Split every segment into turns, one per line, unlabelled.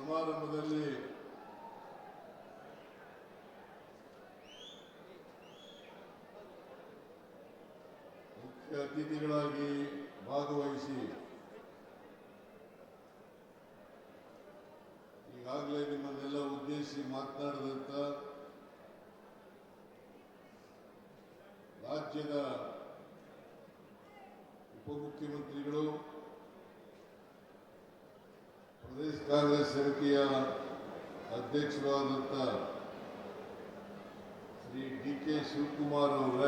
ಸಮಾರಂಭದಲ್ಲಿ ಮುಖ್ಯ ಅತಿಥಿಗಳಾಗಿ ಭಾಗವಹಿಸಿ ಈಗಾಗಲೇ ನಿಮ್ಮನ್ನೆಲ್ಲ ಉದ್ದೇಶಿಸಿ ಮಾತನಾಡಿದಂತ ರಾಜ್ಯದ ಉಪಮುಖ್ಯಮಂತ್ರಿಗಳು, ಪ್ರದೇಶ ಕಾಂಗ್ರೆಸ್ ಸಮಿತಿಯ ಅಧ್ಯಕ್ಷರಾದಂಥ ಶ್ರೀ ಡಿ.ಕೆ. ಶಿವಕುಮಾರ್ ಅವರ,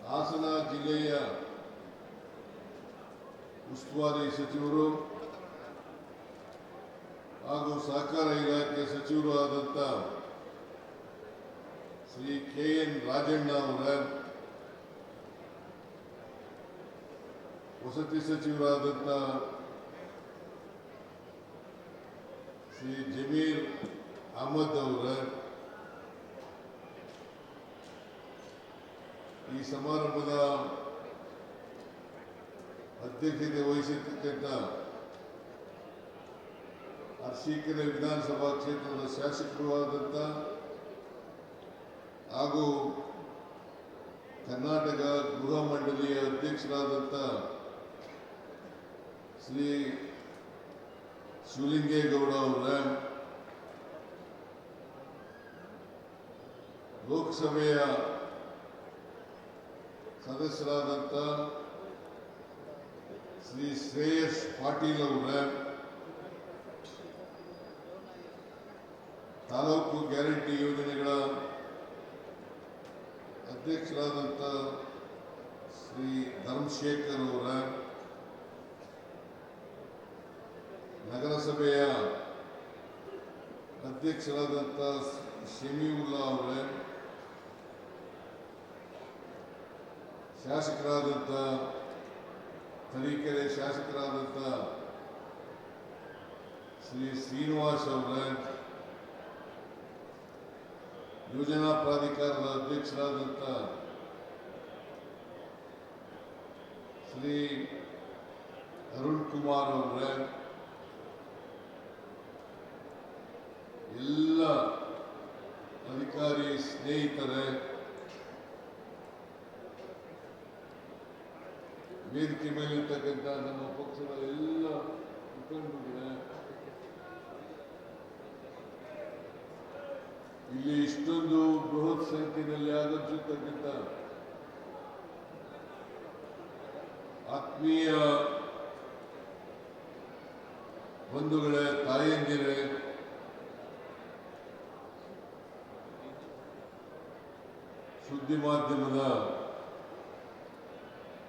ಹಾಸನ ಜಿಲ್ಲೆಯ ಉಸ್ತುವಾರಿ ಸಚಿವರು ಹಾಗೂ ಸಹಕಾರ ಇಲಾಖೆ ಸಚಿವರು ಆದಂಥ ಶ್ರೀ ಕೆ.ಎನ್. ರಾಜಣ್ಣ ಅವರ, ವಸತಿ ಸಚಿವರಾದಂಥ ಶ್ರೀ ಜಮೀರ್ ಅಹಮದ್ ಅವರ, ಈ ಸಮಾರಂಭದ ಅಧ್ಯಕ್ಷತೆ ವಹಿಸಿರ್ತಕ್ಕಂಥ ಅರಸೀಕೆರೆ ವಿಧಾನಸಭಾ ಕ್ಷೇತ್ರದ ಶಾಸಕರು ಆದಂಥ ಹಾಗೂ ಕರ್ನಾಟಕ ಗೃಹ ಮಂಡಳಿಯ ಅಧ್ಯಕ್ಷರಾದಂಥ ಶ್ರೀ ಶಿವಲಿಂಗೇಗೌಡ ಅವರ, ಲೋಕಸಭೆಯ ಸದಸ್ಯರಾದಂಥ ಶ್ರೀ ಶ್ರೇಯಸ್ ಪಾಟೀಲ್ ಅವರ, ತಾಲೂಕು ಗ್ಯಾರಂಟಿ ಯೋಜನೆಗಳ ಅಧ್ಯಕ್ಷರಾದಂಥ ಶ್ರೀ ಧರ್ಮಶೇಖರ್ ಅವರ, ನಗರಸಭೆಯ ಅಧ್ಯಕ್ಷರಾದಂಥ ಶಮೀವುಲ್ಲಾ ಅವರ, ಶಾಸಕರಾದಂಥ ತರೀಕೆರೆ ಶಾಸಕರಾದಂಥ ಶ್ರೀ ಶ್ರೀನಿವಾಸ್ ಅವರ, ಯೋಜನಾ ಪ್ರಾಧಿಕಾರದ ಅಧ್ಯಕ್ಷರಾದಂಥ ಶ್ರೀ ಅರುಣ್ ಕುಮಾರ್ ಅವರ, ಎಲ್ಲ ಅಧಿಕಾರಿ ಸ್ನೇಹಿತರೇ, ವೇದಿಕೆ ಮೇಲಿರ್ತಕ್ಕಂಥ ನಮ್ಮ ಪಕ್ಷದ ಎಲ್ಲ ಮುಖಂಡರುಗಳೇ, ಇಲ್ಲಿ ಇಷ್ಟೊಂದು ಬೃಹತ್ ಸಂಖ್ಯೆಯಲ್ಲಿ ಆಗಮಿಸಿರ್ತಕ್ಕಂಥ ಆತ್ಮೀಯ ಬಂಧುಗಳೇ, ತಾಯಂದಿರೇ, ಸುದ್ದಿ ಮಾಧ್ಯಮದ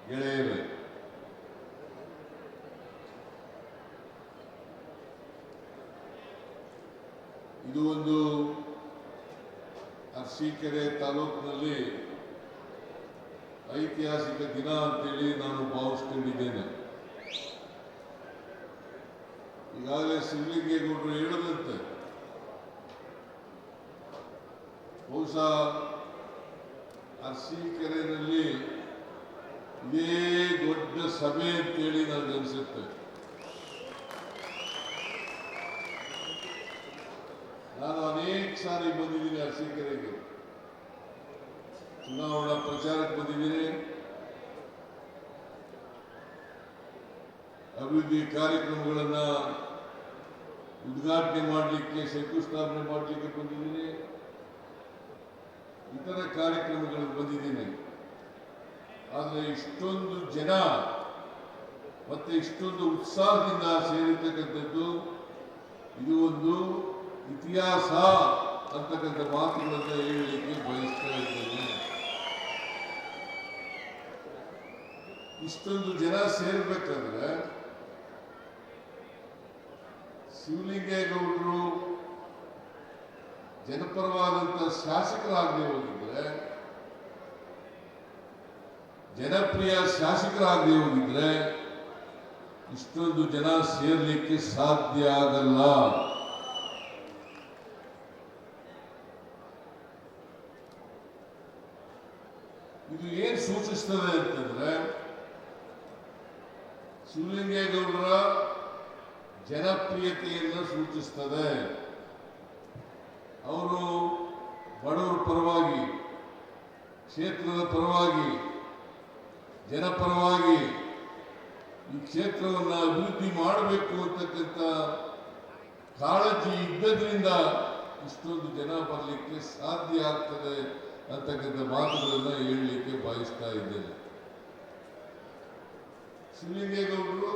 ಗೆಳೆಯರೇ, ಇದು ಒಂದು ಅರಸೀಕೆರೆ ತಾಲೂಕಿನಲ್ಲಿ ಐತಿಹಾಸಿಕ ದಿನ ಅಂತೇಳಿ ನಾನು ಭಾವಿಸ್ಕೊಂಡಿದ್ದೇನೆ. ಈಗಾಗಲೇ ಶಿವಲಿಂಗೇಗೌಡರು ಹೇಳದಂತೆ ಬಹುಶಃ ಅರಸೀಕೆರೆಯಲ್ಲಿ ಇದೇ ದೊಡ್ಡ ಸಭೆ ಅಂತೇಳಿ ನನಗನ್ಸುತ್ತೆ. ನಾನು ಅನೇಕ ಸಾರಿ ಬಂದಿದ್ದೀನಿ ಅರಸೀಕೆರೆಗೆ, ಚುನಾವಣಾ ಪ್ರಚಾರಕ್ಕೆ ಬಂದಿದ್ದೀನಿ, ಅಭಿವೃದ್ಧಿ ಕಾರ್ಯಕ್ರಮಗಳನ್ನ ಉದ್ಘಾಟನೆ ಮಾಡಲಿಕ್ಕೆ, ಶಂಕುಸ್ಥಾಪನೆ ಮಾಡಲಿಕ್ಕೆ ಬಂದಿದ್ದೀನಿ, ಇತರ ಕಾರ್ಯಕ್ರಮಗಳಿಗೆ ಬಂದಿದ್ದೀನಿ. ಆದರೆ ಇಷ್ಟೊಂದು ಜನ ಮತ್ತೆ ಇಷ್ಟೊಂದು ಉತ್ಸಾಹದಿಂದ ಸೇರಿರ್ತಕ್ಕಂಥದ್ದು ಇದು ಒಂದು ಇತಿಹಾಸ ಅಂತಕ್ಕಂಥ ಮಾತುಗಳನ್ನು ಹೇಳಲಿಕ್ಕೆ ಬಯಸ್ತಾ ಇದ್ದೇನೆ. ಇಷ್ಟೊಂದು ಜನ ಸೇರ್ಬೇಕಾದ್ರೆ ಶಿವಲಿಂಗೇಗೌಡರು ಜನಪರವಾದಂಥ ಶಾಸಕರಾಗದೆ ಹೋಗಿದ್ರೆ, ಜನಪ್ರಿಯ ಶಾಸಕರಾಗದೆ ಹೋಗಿದ್ರೆ ಇಷ್ಟೊಂದು ಜನ ಸೇರ್ಲಿಕ್ಕೆ ಸಾಧ್ಯ ಆಗಲ್ಲ. ಇದು ಏನ್ ಸೂಚಿಸ್ತದೆ ಅಂತಂದ್ರೆ, ಶಿವಲಿಂಗೇಗೌಡರ ಜನಪ್ರಿಯತೆಯನ್ನು ಸೂಚಿಸುತ್ತದೆ. ಅವರು ಬಡವರ ಪರವಾಗಿ, ಕ್ಷೇತ್ರದ ಪರವಾಗಿ, ಜನಪರವಾಗಿ ಈ ಕ್ಷೇತ್ರವನ್ನು ಅಭಿವೃದ್ಧಿ ಮಾಡಬೇಕು ಅಂತಕ್ಕಂಥ ಕಾಳಜಿ ಇದ್ದದ್ರಿಂದ ಇಷ್ಟೊಂದು ಜನ ಬರಲಿಕ್ಕೆ ಸಾಧ್ಯ ಆಗ್ತದೆ ಅಂತಕ್ಕಂಥ ಮಾತುಗಳನ್ನು ಹೇಳಲಿಕ್ಕೆ ಬಯಸ್ತಾ ಇದ್ದೇನೆ. ಶಿವಲಿಂಗೇಗೌಡರು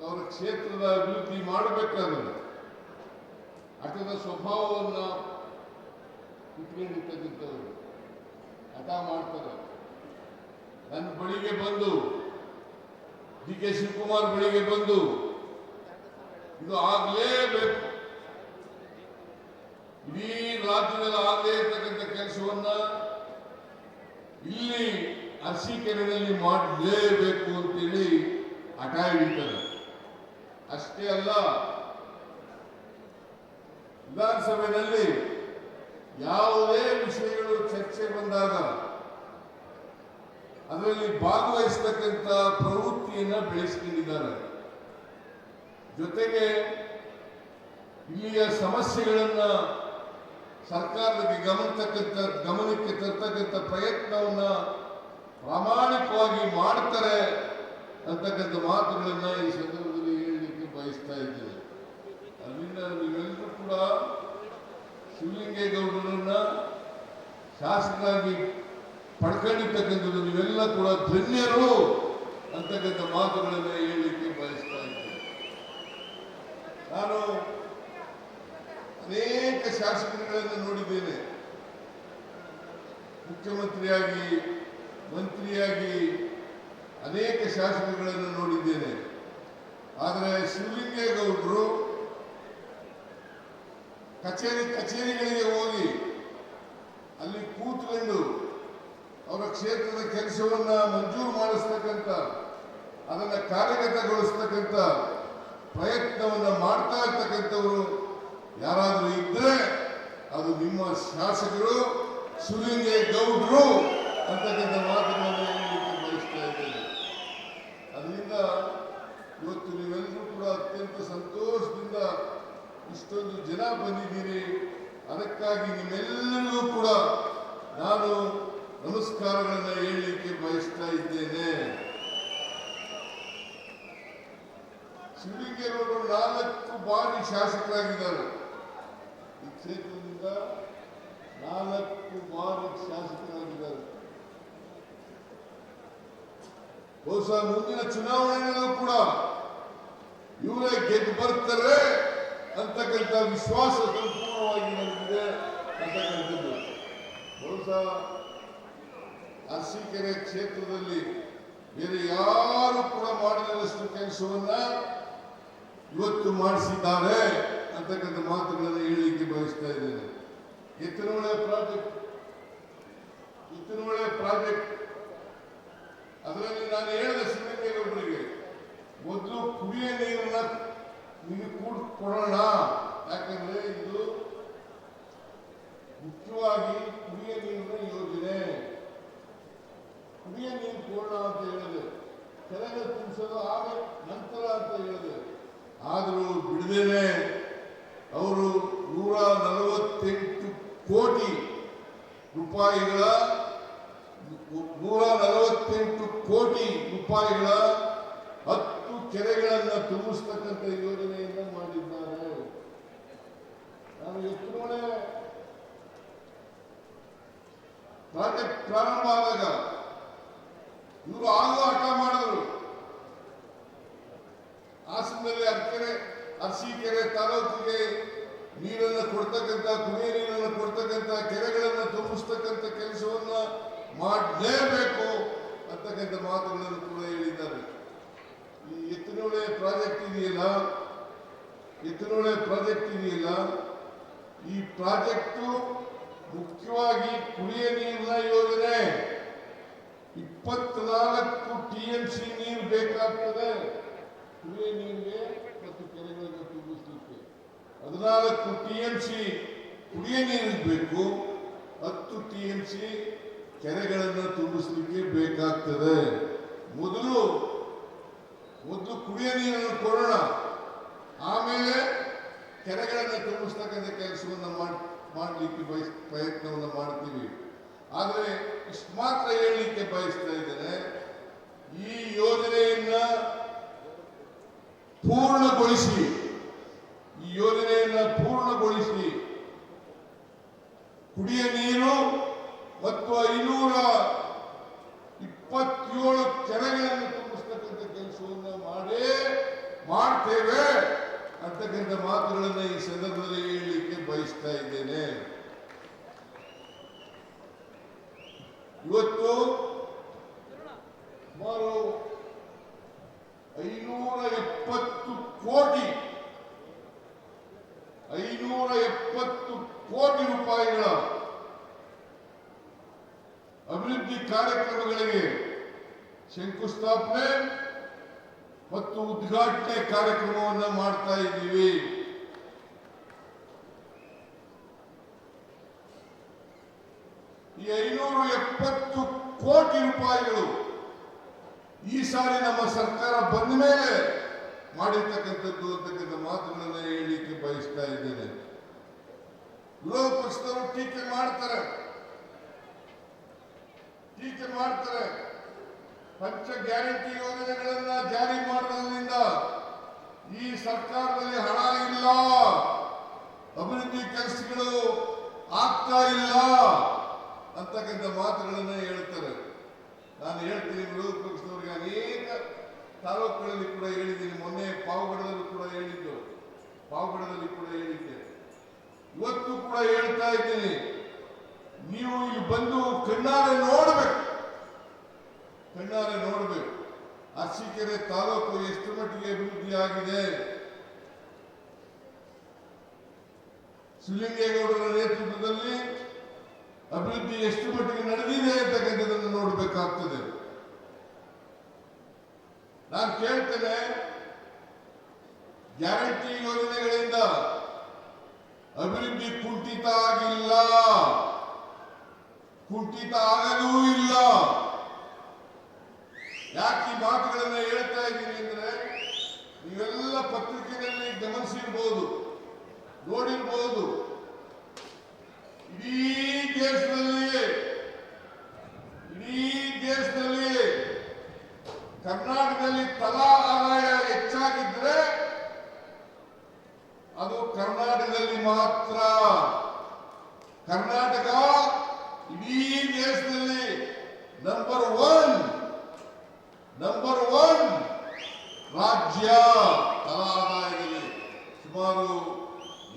ಅವರ ಕ್ಷೇತ್ರದ ಅಭಿವೃದ್ಧಿ ಮಾಡಬೇಕಾದ್ರೆ ಹಠದ ಸ್ವಭಾವವನ್ನು ಇಟ್ಕೊಂಡಿರ್ತಕ್ಕಂಥವ್ರು ಹಠ ಮಾಡ್ತಾರೆ. ನನ್ನ ಬಳಿಗೆ ಬಂದು ಡಿ ಕೆ ಶಿವಕುಮಾರ್ ಬಳಿಗೆ ಬಂದು ಇದು ಆಗಲೇಬೇಕು, ಇಡೀ ರಾಜ್ಯದಲ್ಲಿ ಆಗಲೇ ಇರ್ತಕ್ಕಂಥ ಕೆಲಸವನ್ನ ಇಲ್ಲಿ ಅರಸೀಕೆರೆಯಲ್ಲಿ ಮಾಡಲೇಬೇಕು ಅಂತೇಳಿ ಹಠ ಹಿಡಿತಾರೆ. ಅಷ್ಟೇ ಅಲ್ಲ, ವಿಧಾನಸಭೆಯಲ್ಲಿ ಯಾವುದೇ ವಿಷಯಗಳು ಚರ್ಚೆ ಬಂದಾಗ ಅದರಲ್ಲಿ ಭಾಗವಹಿಸತಕ್ಕಂಥ ಪ್ರವೃತ್ತಿಯನ್ನು ಬೆಳೆಸಿಕೊಂಡಿದ್ದಾರೆ. ಜೊತೆಗೆ ಇಲ್ಲಿಯ ಸಮಸ್ಯೆಗಳನ್ನ ಸರ್ಕಾರದ ಗಮನಕ್ಕೆ ತರ್ತಕ್ಕಂಥ ಪ್ರಯತ್ನವನ್ನ ಪ್ರಾಮಾಣಿಕವಾಗಿ ಮಾಡ್ತಾರೆ ಅಂತಕ್ಕಂಥ ಮಾತುಗಳನ್ನ ಈ ಸಂದರ್ಭದಲ್ಲಿ ಹೇಳಲಿಕ್ಕೆ ಬಯಸ್ತಾ ಇದ್ದೇನೆ. ಅದರಿಂದ ನೀವೆಲ್ಲರೂ ಕೂಡ ಶಿವಲಿಂಗೇಗೌಡರನ್ನ ಶಾಸಕರಾಗಿ ಪಡ್ಕೊಂಡಿರ್ತಕ್ಕಂಥದ್ದು ನೀವೆಲ್ಲ ಕೂಡ ಧನ್ಯರು ಅಂತಕ್ಕಂಥ ಮಾತುಗಳನ್ನ ಹೇಳಲಿಕ್ಕೆ ಬಯಸ್ತಾ ಇದ್ದೇನೆ. ನಾನು ಅನೇಕ ಶಾಸಕರುಗಳನ್ನು ನೋಡಿದ್ದೇನೆ, ಮುಖ್ಯಮಂತ್ರಿಯಾಗಿ, ಮಂತ್ರಿಯಾಗಿ ಅನೇಕ ಶಾಸಕರುಗಳನ್ನು ನೋಡಿದ್ದೇನೆ. ಆದರೆ ಶಿವಲಿಂಗೇಗೌಡರು ಕಚೇರಿಗಳಿಗೆ ಹೋಗಿ ಅಲ್ಲಿ ಕೂತ್ಕೊಂಡು ಅವರ ಕ್ಷೇತ್ರದ ಕೆಲಸವನ್ನ ಮಂಜೂರು ಮಾಡಿಸ್ತಕ್ಕಂಥ, ಅದನ್ನು ಕಾರ್ಯಗತಗೊಳಿಸ್ತಕ್ಕಂಥ ಪ್ರಯತ್ನವನ್ನ ಮಾಡ್ತಾ ಇರ್ತಕ್ಕಂಥವರು ಯಾರಾದರೂ ಇದ್ರೆ ಅದು ನಿಮ್ಮ ಶಾಸಕರು ಶಿವಲಿಂಗೇಗೌಡರು ಅಂತಕ್ಕಂಥ ಮಾತುಗಳನ್ನು ಹೇಳಲಿಕ್ಕೆ ಬಯಸ್ತಾ ಇದ್ದೇನೆ. ಅದರಿಂದ ಇವತ್ತು ನೀವೆಲ್ಲರೂ ಕೂಡ ಅತ್ಯಂತ ಸಂತೋಷದಿಂದ ಇಷ್ಟೊಂದು ಜನ ಬಂದಿದ್ದೀರಿ. ಅದಕ್ಕಾಗಿ ನಿಮ್ಮೆಲ್ಲರಿಗೂ ಕೂಡ ನಾನು ನಮಸ್ಕಾರಗಳನ್ನು ಹೇಳಲಿಕ್ಕೆ ಬಯಸ್ತಾ ಇದ್ದೇನೆ. ಶಿವಲಿಂಗೇಗೌಡರು 4 ಬಾರಿ ಶಾಸಕರಾಗಿದ್ದಾರೆ. ಈ ಕ್ಷೇತ್ರದಿಂದ 4 ಬಾರಿ ಶಾಸಕರಾಗಿದ್ದಾರೆ. ಬಹುಶಃ ಮುಂದಿನ ಚುನಾವಣೆಗಳಲ್ಲೂ ಕೂಡ ಇವರೇ ಗೆದ್ದು ಬರ್ತಾರೆ ಅಂತಕ್ಕಂಥ ವಿಶ್ವಾಸ ಸಂಪೂರ್ಣವಾಗಿ ನನಗಿದೆ ಅಂತಕ್ಕಂಥದ್ದು. ಬಹುಶಃ ಅರಸೀಕೆರೆ ಕ್ಷೇತ್ರದಲ್ಲಿ ಬೇರೆ ಯಾರು ಕೂಡ ಮಾಡದಷ್ಟು ಕೆಲಸವನ್ನ ಇವತ್ತು ಮಾಡಿಸಿದ್ದಾರೆ ಅಂತಕ್ಕಂಥ ಮಾತುಗಳನ್ನು ಹೇಳಲಿಕ್ಕೆ ಬಯಸ್ತಾ ಇದ್ದೇನೆ. ಎತ್ತಿನಹೊಳೆ ಪ್ರಾಜೆಕ್ಟ್ ಅದರಲ್ಲಿ ನಾನು ಹೇಳಿದ ಶಿವಲಿಂಗೇಗೌಡರಿಗೆ ಮೊದಲು ಕುಡಿಯ ನೀರನ್ನ ಕೊಡೋಣ, ಯಾಕಂದ್ರೆ ಇದು ಮುಖ್ಯವಾಗಿ ಕುಡಿಯ ನೀರಿನ ಯೋಜನೆ. ಕುಡಿಯ ನೀರು ಕೊಡೋಣ ಅಂತ ಹೇಳಿದೆ, ಕೆರೆಗೆ ತುಂಬಿಸೋದು ಆಗ ನಂತರ ಅಂತ ಹೇಳಿದೆ. ಆದರೂ ಬಿಡದೇನೆ ಅವರು 148 ಕೋಟಿ ರೂಪಾಯಿಗಳ 10 ಕೆರೆಗಳನ್ನು ತುಂಬಿಸ್ತಕ್ಕಂಥ ಯೋಜನೆಯನ್ನು ಮಾಡಿದ್ದಾರೆ. ನಾನು ಎತ್ತಿನಹೊಳೆ ಪ್ರಾಜೆಕ್ಟ್ ಪ್ರಾರಂಭ ಆದಾಗ ಇವರು ಆಗೋ ಆಟ ಮಾಡಿದ್ರು. ಹಾಸನದಲ್ಲಿ ಅರಸೀಕೆರೆ ತಾಲೂಕಿಗೆ ನೀರನ್ನು ಕೊಡ್ತಕ್ಕಂಥ, ಕುಡಿಯ ನೀರನ್ನು ಕೊಡ್ತಕ್ಕಂಥ, ಕೆರೆಗಳನ್ನು ತುಂಬಿಸ್ತಕ್ಕಂಥ ಕೆಲಸವನ್ನ ಮಾಡಲೇಬೇಕು ಅಂತಕ್ಕಂಥ ಮಾತುಗಳನ್ನು ಕೂಡ ಹೇಳಿದ್ದಾರೆ. ಈ ಎತ್ತಿನಹೊಳೆ ಪ್ರಾಜೆಕ್ಟ್ ಇದೆಯಲ್ಲ, ಈ ಪ್ರಾಜೆಕ್ಟು ಮುಖ್ಯವಾಗಿ ಕುಡಿಯ ನೀರಿನ ಯೋಜನೆ. 24 TMC ನೀರು ಬೇಕಾಗ್ತದೆ ಕುಡಿಯ ನೀರಿಗೆ ಮತ್ತು ಕೆರೆಗಳನ್ನು ತುಂಬಿಸಲಿಕ್ಕೆ. 14 TMC ಕುಡಿಯ ನೀರಿಗೆ ಬೇಕು, 10 TMC ಕೆರೆಗಳನ್ನು ತುಂಬಿಸಲಿಕ್ಕೆ ಬೇಕಾಗ್ತದೆ. ಮೊದಲು ಕುಡಿಯ ನೀರನ್ನು ಕೊಡೋಣ, ಆಮೇಲೆ ಕೆರೆಗಳನ್ನು ತುಂಬಿಸ್ತಕ್ಕಂಥ ಕೆಲಸವನ್ನು ಮಾಡಲಿಕ್ಕೆ ಪ್ರಯತ್ನವನ್ನು ಮಾಡ್ತೀವಿ. ಆದರೆ ಇಷ್ಟು ಮಾತ್ರ ಹೇಳಲಿಕ್ಕೆ ಬಯಸ್ತಾ ಇದ್ದೇನೆ, ಈ ಯೋಜನೆಯನ್ನ ಪೂರ್ಣಗೊಳಿಸಿ ಕುಡಿಯ ನೀರು ಮತ್ತು 527 ಕೆರೆಗಳನ್ನು ತುಂಬಿಸ್ತಕ್ಕಂಥ ಕೆಲಸವನ್ನು ಮಾಡ್ತೇವೆ ಅಂತಕ್ಕಂಥ ಮಾತುಗಳನ್ನು ಈ ಸಂದರ್ಭದಲ್ಲಿ ಹೇಳಲಿಕ್ಕೆ ಬಯಸ್ತಾ ಇದ್ದೇನೆ. ಇವತ್ತು ಸುಮಾರು 570 ಕೋಟಿ ರೂಪಾಯಿಗಳ ಅಭಿವೃದ್ಧಿ ಕಾರ್ಯಕ್ರಮಗಳಿಗೆ ಶಂಕುಸ್ಥಾಪನೆ ಮತ್ತು ಉದ್ಘಾಟನೆ ಕಾರ್ಯಕ್ರಮವನ್ನು ಮಾಡ್ತಾ ಇದ್ದೀವಿ. ಈ 570 ಕೋಟಿ ರೂಪಾಯಿಗಳು ಈ ಸಾರಿ ನಮ್ಮ ಸರ್ಕಾರ ಬಂದ ಮೇಲೆ ಮಾಡಿರ್ತಕ್ಕಂಥದ್ದು ಅಂತಕ್ಕಂಥ ಮಾತುಗಳನ್ನು ಹೇಳಲಿಕ್ಕೆ ಬಯಸ್ತಾ ಇದ್ದೇನೆ. ವಿರೋಧ ಪಕ್ಷದವರು ಟೀಕೆ ಮಾಡ್ತಾರೆ. ಪಂಚ ಗ್ಯಾರಂಟಿ ಯೋಜನೆಗಳನ್ನ ಜಾರಿ ಮಾಡೋದ್ರಿಂದ ಈ ಸರ್ಕಾರದಲ್ಲಿ ಹಣ ಇಲ್ಲ, ಅಭಿವೃದ್ಧಿ ಕೆಲಸಗಳು ಆಗ್ತಾ ಇಲ್ಲ ಅಂತಕ್ಕಂಥ ಮಾತುಗಳನ್ನು ಹೇಳ್ತಾರೆ. ನಾನು ಹೇಳ್ತೀನಿ, ವಿರೋಧ ಪಕ್ಷದವರಿಗೆ ಅನೇಕ ತಾಲೂಕುಗಳಲ್ಲಿ ಕೂಡ ಹೇಳಿದ್ದೀನಿ. ಮೊನ್ನೆ ಪಾವಗಡದಲ್ಲಿ ಕೂಡ ಹೇಳಿದ್ದೆ, ಇವತ್ತು ಕೂಡ ಹೇಳ್ತಾ ಇದ್ದೀನಿ. ನೀವು ಇಲ್ಲಿ ಬಂದು ಕಣ್ಣಾರೆ ನೋಡಬೇಕು. ಅರಸೀಕೆರೆ ತಾಲೂಕು ಎಷ್ಟು ಮಟ್ಟಿಗೆ ಅಭಿವೃದ್ಧಿ ಆಗಿದೆ, ಶಿವಲಿಂಗೇಗೌಡರ ನೇತೃತ್ವದಲ್ಲಿ ಅಭಿವೃದ್ಧಿ ಎಷ್ಟು ಮಟ್ಟಿಗೆ ನಡೆದಿದೆ ಅಂತಕ್ಕಂಥದ್ದನ್ನು ನೋಡಬೇಕಾಗ್ತದೆ. ನಾನು ಕೇಳ್ತೇನೆ, ಗ್ಯಾರಂಟಿ ಯೋಜನೆಗಳಿಂದ ಅಭಿವೃದ್ಧಿ ಕುಂಠಿತ ಆಗಿಲ್ಲ, ಕುಂಠಿತ ಆಗಲೂ ಇಲ್ಲ. ಯಾಕೆ ಈ ಮಾತುಗಳನ್ನು ಹೇಳ್ತಾ ಇದ್ದೀನಿ ಅಂದ್ರೆ, ನೀವೆಲ್ಲ ಪತ್ರಿಕೆಯಲ್ಲಿ ಗಮನಿಸಿರ್ಬೋದು, ನೋಡಿರ್ಬೋದು. ಇಡೀ ದೇಶದಲ್ಲಿ ಕರ್ನಾಟಕದಲ್ಲಿ ತಲಾ ಆದಾಯ ಹೆಚ್ಚಾಗಿದ್ರೆ ಅದು ಕರ್ನಾಟಕದಲ್ಲಿ ಮಾತ್ರ. ಕರ್ನಾಟಕ ಇಡೀ ದೇಶದಲ್ಲಿ ನಂಬರ್ ಒನ್ ರಾಜ್ಯ ತಲಾ ಆದಾಯದಲ್ಲಿ. ಸುಮಾರು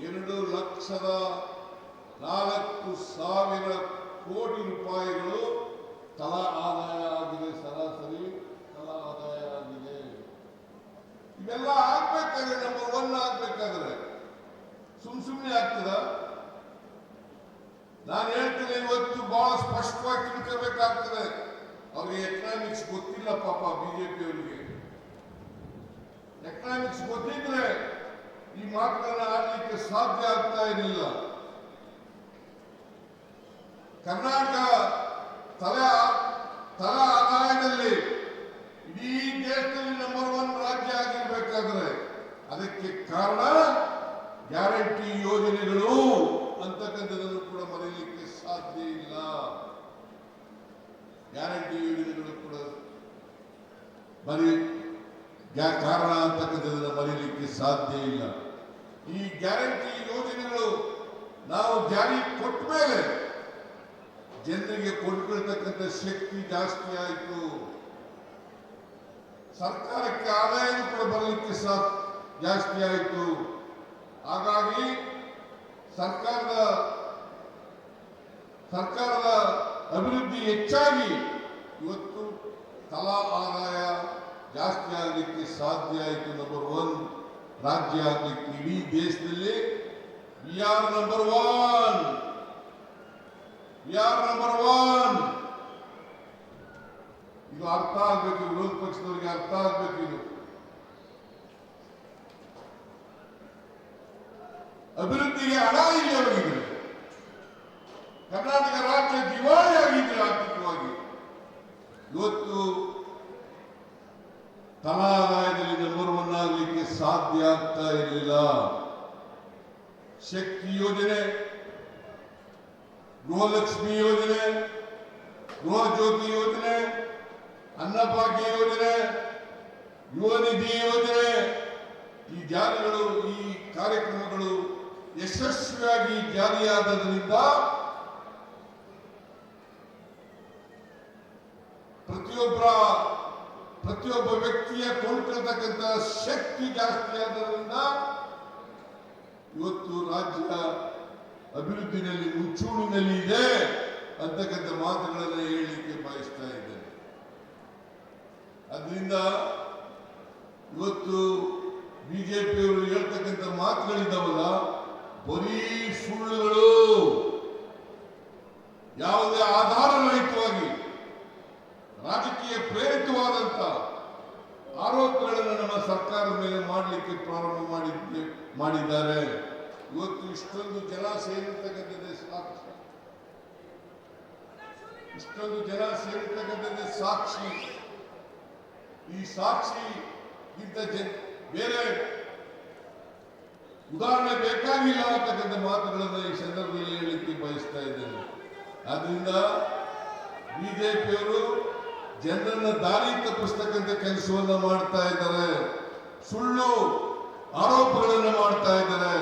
2,04,000 ಕೋಟಿ ರೂಪಾಯಿಗಳು ತಲಾ ಆದಾಯ ಆಗಿದೆ, ಸರಾಸರಿ ತಲಾ ಆದಾಯ ಆಗಿದೆ. ಇವೆಲ್ಲ ಆಗ್ಬೇಕಾದ್ರೆ, ನಂಬರ್ 1 ಆಗ್ಬೇಕಾದ್ರೆ ಸುಮ್ಮನೆ ಆಗ್ತದ? ನಾನು ಹೇಳ್ತೇನೆ, ಇವತ್ತು ಬಹಳ ಸ್ಪಷ್ಟವಾಗಿ ತಿಳ್ಕೋಬೇಕಾಗ್ತದೆ. ಅವ್ರಿಗೆ ಎಕನಾಮಿಕ್ಸ್ ಗೊತ್ತಿಲ್ಲ ಪಾಪ, ಬಿಜೆಪಿ ಅವರಿಗೆ. ಎಕನಾಮಿಕ್ಸ್ ಗೊತ್ತಿದ್ರೆ ಈ ಮಾತುಗಳನ್ನ ಆಡಲಿಕ್ಕೆ ಸಾಧ್ಯ ಆಗ್ತಾ ಇರಲಿಲ್ಲ. ಕರ್ನಾಟಕ ತಲಾ ಆದಾಯದಲ್ಲಿ ಇಡೀ ದೇಶದಲ್ಲಿ ನಂಬರ್ 1 ರಾಜ್ಯ ಆಗಿರ್ಬೇಕಾದ್ರೆ ಅದಕ್ಕೆ ಕಾರಣ ಗ್ಯಾರಂಟಿ ಯೋಜನೆಗಳು ಅಂತಕ್ಕಂಥದ್ದನ್ನು ಕೂಡ ಮರೆಯಲಿಕ್ಕೆ ಸಾಧ್ಯ ಇಲ್ಲ. ಗ್ಯಾರಂಟಿ ಯೋಜನೆಗಳು ಕೂಡ ಕಾರಣ ಅಂತಕ್ಕಂಥದ್ದನ್ನು ಮರೆಯಲಿಕ್ಕೆ ಸಾಧ್ಯ ಇಲ್ಲ. ಈ ಗ್ಯಾರಂಟಿ ಯೋಜನೆಗಳು ನಾವು ಜಾರಿ ಕೊಟ್ಟ ಮೇಲೆ ಜನರಿಗೆ ಕೊಂಡ್ಕೊಳ್ತಕ್ಕಂಥ ಶಕ್ತಿ ಜಾಸ್ತಿ ಆಯಿತು. ಸರ್ಕಾರಕ್ಕೆ ಆದಾಯ ಕೂಡ ಬರಲಿಕ್ಕೆ ಜಾಸ್ತಿ ಆಯಿತು. ಹಾಗಾಗಿ ಸರ್ಕಾರದ ಅಭಿವೃದ್ಧಿ ಹೆಚ್ಚಾಗಿ ಇವತ್ತು ತಲಾ ಆದಾಯ ಜಾಸ್ತಿ ಆಗಲಿಕ್ಕೆ ಸಾಧ್ಯ ಆಯಿತು. ನಂಬರ್ 1 ರಾಜ್ಯ ಆಗಲಿಕ್ಕೆ ಇಡೀ ದೇಶದಲ್ಲಿ ವಿ ಆರ್ ನಂಬರ್ 1. ಇದು ಅರ್ಥ ಆಗ್ಬೇಕು, ವಿರೋಧ ಪಕ್ಷದವರಿಗೆ ಅರ್ಥ ಆಗ್ಬೇಕು. ಇದು ಅಭಿವೃದ್ಧಿಗೆ ಹಣ ಇಲ್ಲ ಅವರಿಗೆ. ಕರ್ನಾಟಕ ರಾಜ್ಯ ದಿವಾಳಿ ಆಗಿದ್ರೆ ಆರ್ಥಿಕವಾಗಿ. ಇವತ್ತು ತಲಾ ಆದಾಯದಲ್ಲಿ ನಂಬರ್ ಒನ್ ಆಗಲಿಕ್ಕೆ ಸಾಧ್ಯ ಆಗ್ತಾ ಇರಲಿಲ್ಲ. ಶಕ್ತಿ ಯೋಜನೆ, ಗೃಹಲಕ್ಷ್ಮಿ ಯೋಜನೆ, ಗೃಹ ಜ್ಯೋತಿ ಯೋಜನೆ, ಅನ್ನಭಾಗ್ಯ ಯೋಜನೆ, ಯುವ ನಿಧಿ ಯೋಜನೆ, ಈ ಜಾರಿಗಳು, ಈ ಕಾರ್ಯಕ್ರಮಗಳು ಯಶಸ್ವಿಯಾಗಿ ಜಾರಿಯಾದದ್ರಿಂದ ಪ್ರತಿಯೊಬ್ಬ ವ್ಯಕ್ತಿಯ ಕೊಂಡ್ಕೊಳ್ತಕ್ಕಂಥ ಶಕ್ತಿ ಜಾಸ್ತಿ ಆದ್ರಿಂದ ಇವತ್ತು ರಾಜ್ಯ ಅಭಿವೃದ್ಧಿನಲ್ಲಿ ಮುಂಚೂಣಿನಲ್ಲಿ ಇದೆ ಅಂತಕ್ಕಂಥ ಮಾತುಗಳನ್ನು ಹೇಳಲಿಕ್ಕೆ ಬಯಸ್ತಾ ಇದ್ದೇನೆ. ಅದರಿಂದ ಇವತ್ತು ಬಿಜೆಪಿಯವರು ಹೇಳ್ತಕ್ಕಂಥ ಮಾತುಗಳಿದ್ದಾವಲ್ಲ, ಬರೀ ಸುಳ್ಳುಗಳು, ಯಾವುದೇ ಆಧಾರ ರಹಿತವಾಗಿ ರಾಜಕೀಯ ಪ್ರೇರಿತವಾದಂತ ಆರೋಪಗಳನ್ನು ನಮ್ಮ ಸರ್ಕಾರದ ಮೇಲೆ ಮಾಡಲಿಕ್ಕೆ ಪ್ರಾರಂಭ ಮಾಡಿದ್ದಾರೆ. ಇವತ್ತು ಇಷ್ಟೊಂದು ಜನ ಸೇರಿರ್ತಕ್ಕಂಥದ್ದೇ ಸಾಕ್ಷಿ, ಇಷ್ಟೊಂದು ಜನ ಸೇರಿರ್ತಕ್ಕಂಥದ್ದೇ ಸಾಕ್ಷಿ. ಈ ಸಾಕ್ಷಿ ಇಂಥ ಬೇರೆ ಉದಾಹರಣೆ ಬೇಕಾಗಿಲ್ಲ ಅಂತಕ್ಕಂಥ ಮಾತುಗಳನ್ನು ಈ ಸಂದರ್ಭದಲ್ಲಿ ಹೇಳಲಿಕ್ಕೆ ಬಯಸ್ತಾ ಇದ್ದೇನೆ. ಆದ್ರಿಂದ ಬಿಜೆಪಿಯವರು ಜನರನ್ನ ದಾರಿ ತಪ್ಪಿಸ್ತಕ್ಕಂಥ ಕೆಲಸವನ್ನ ಮಾಡ್ತಾ ಇದ್ದಾರೆ, ಸುಳ್ಳು ಆರೋಪಗಳನ್ನು ಮಾಡ್ತಾ ಇದ್ದಾರೆ,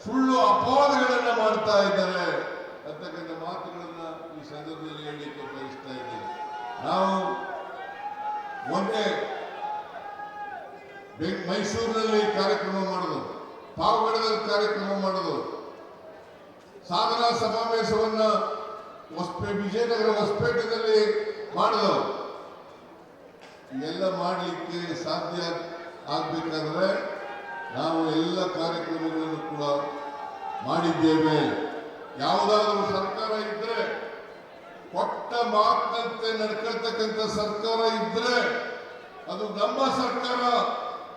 ಸುಳ್ಳು ಅಪವಾದಗಳನ್ನ ಮಾಡ್ತಾ ಇದ್ದಾರೆ ಅಂತಕ್ಕಂಥ ಮಾತುಗಳನ್ನ ಈ ಸಂದರ್ಭದಲ್ಲಿ ಹೇಳಲಿಕ್ಕೆ ಬಯಸ್ತಾ ಇದ್ದೇನೆ. ನಾವು ಮೊನ್ನೆ ಮೈಸೂರಿನಲ್ಲಿ ಕಾರ್ಯಕ್ರಮ ಮಾಡೋದು, ಪಾವಗಡದಲ್ಲಿ ಕಾರ್ಯಕ್ರಮ ಮಾಡೋದು, ಸಾಧನಾ ಸಮಾವೇಶವನ್ನ ವಿಜಯನಗರ ಹೊಸಪೇಟೆಯಲ್ಲಿ ಮಾಡೋದು. ಇವೆಲ್ಲ ಮಾಡಲಿಕ್ಕೆ ಸಾಧ್ಯ ಆಗ್ಬೇಕಾದ್ರೆ ನಾವು ಎಲ್ಲ ಕಾರ್ಯಕ್ರಮಗಳನ್ನು ಕೂಡ ಮಾಡಿದ್ದೇವೆ. ಯಾವುದಾದ್ರೂ ಸರ್ಕಾರ ಇದ್ರೆ, ಕೊಟ್ಟ ಮಾತಿನಂತೆ ನಡ್ಕೊಳ್ತಕ್ಕಂಥ ಸರ್ಕಾರ ಇದ್ರೆ ಅದು ನಮ್ಮ ಸರ್ಕಾರ,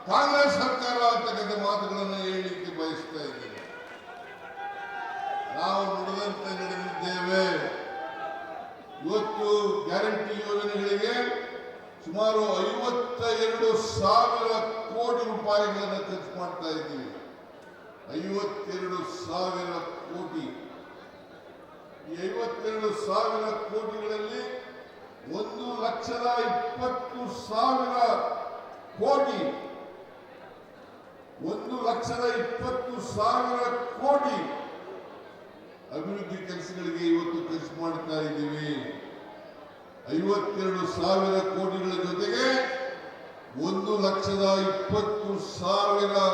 ಕಾಂಗ್ರೆಸ್ ಸರ್ಕಾರ ಅಂತಕ್ಕಂಥ ಮಾತುಗಳನ್ನು ಹೇಳಲಿಕ್ಕೆ ಬಯಸ್ತಾ ಇದ್ದೇವೆ. ನಾವು ನುಡಿದಂತೆ ನಡೆದಿದ್ದೇವೆ. ಇವತ್ತು ಗ್ಯಾರಂಟಿ ಯೋಜನೆಗಳಿಗೆ ಸುಮಾರು 52,000 ಕೋಟಿ ರೂಪಾಯಿಗಳನ್ನು ಖರ್ಚು ಮಾಡ್ತಾ ಇದ್ದೀವಿ. 52,000 ಕೋಟಿ. ಈ 52,000 ಕೋಟಿಗಳಲ್ಲಿ 1,20,000 ಕೋಟಿ, 1,20,000 ಕೋಟಿ ಅಭಿವೃದ್ಧಿ ಕೆಲಸಗಳಿಗೆ ಇವತ್ತು ಖರ್ಚು ಮಾಡ್ತಾ ಇದ್ದೀವಿ. 52,000 ಕೋಟಿಗಳ ಜೊತೆಗೆ 1,20,000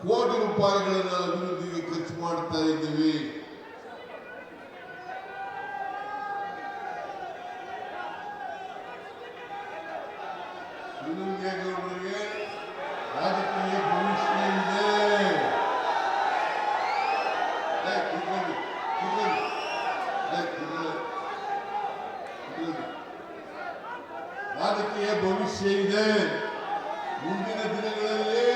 ಕೋಟಿ ರೂಪಾಯಿಗಳನ್ನು ಅಭಿವೃದ್ಧಿಗೆ ಖರ್ಚು ಮಾಡ್ತಾ ಇದ್ದೀವಿ. ಶಿವಲಿಂಗೇಗೌಡರಿಗೆ ರಾಜಕೀಯ ಭವಿಷ್ಯ ಇದೆ. ರಾಜಕೀಯ ಭವಿಷ್ಯ ಇದೆ. ಮುಂದಿನ ದಿನಗಳಲ್ಲಿ